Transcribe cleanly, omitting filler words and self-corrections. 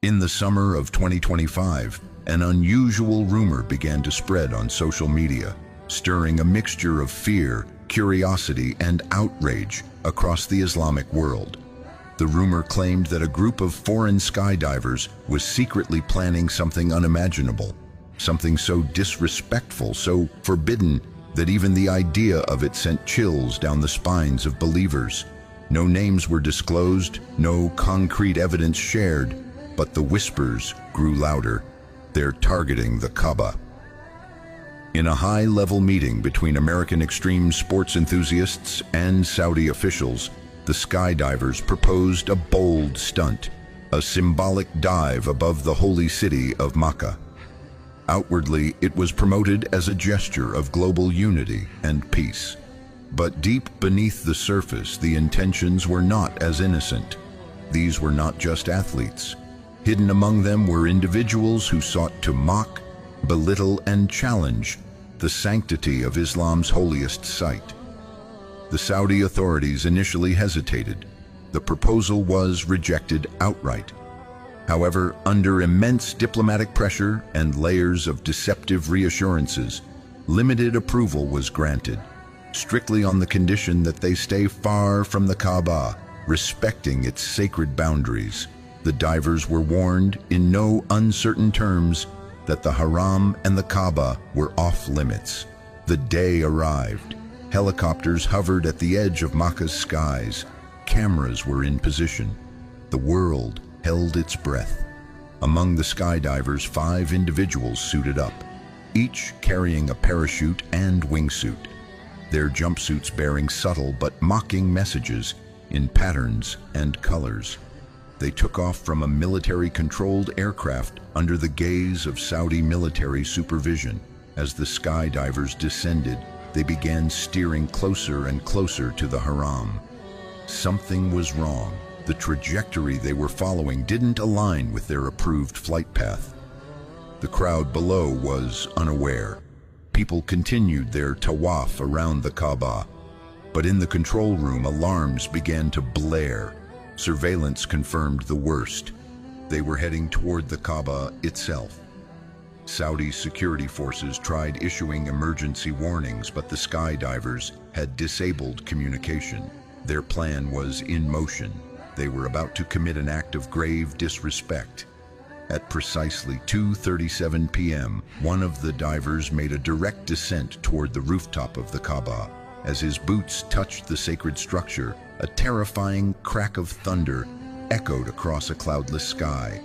In the summer of 2025, an unusual rumor began to spread on social media, stirring a mixture of fear, curiosity, and outrage across the Islamic world. The rumor claimed that a group of foreign skydivers was secretly planning something unimaginable, something so disrespectful, so forbidden, that even the idea of it sent chills down the spines of believers. No names were disclosed, no concrete evidence shared, but the whispers grew louder. They're targeting the Kaabah. In a high-level meeting between American extreme sports enthusiasts and Saudi officials, the skydivers proposed a bold stunt, a symbolic dive above the holy city of Makkah. Outwardly, it was promoted as a gesture of global unity and peace. But deep beneath the surface, the intentions were not as innocent. These were not just athletes. Hidden among them were individuals who sought to mock, belittle, and challenge the sanctity of Islam's holiest site. The Saudi authorities initially hesitated. The proposal was rejected outright. However, under immense diplomatic pressure and layers of deceptive reassurances, limited approval was granted, strictly on the condition that they stay far from the Kaabah, respecting its sacred boundaries. The divers were warned in no uncertain terms that the Haram and the Kaabah were off limits. The day arrived. Helicopters hovered at the edge of Makkah's skies. Cameras were in position. The world held its breath. Among the skydivers, 5 individuals suited up, each carrying a parachute and wingsuit, their jumpsuits bearing subtle but mocking messages in patterns and colors. They took off from a military-controlled aircraft under the gaze of Saudi military supervision. As the skydivers descended, they began steering closer and closer to the Haram. Something was wrong. The trajectory they were following didn't align with their approved flight path. The crowd below was unaware. People continued their tawaf around the Kaabah. But in the control room, alarms began to blare. Surveillance confirmed the worst. They were heading toward the Kaabah itself. Saudi security forces tried issuing emergency warnings, but the skydivers had disabled communication. Their plan was in motion. They were about to commit an act of grave disrespect. At precisely 2:37 p.m., one of the divers made a direct descent toward the rooftop of the Kaabah. As his boots touched the sacred structure, a terrifying crack of thunder echoed across a cloudless sky.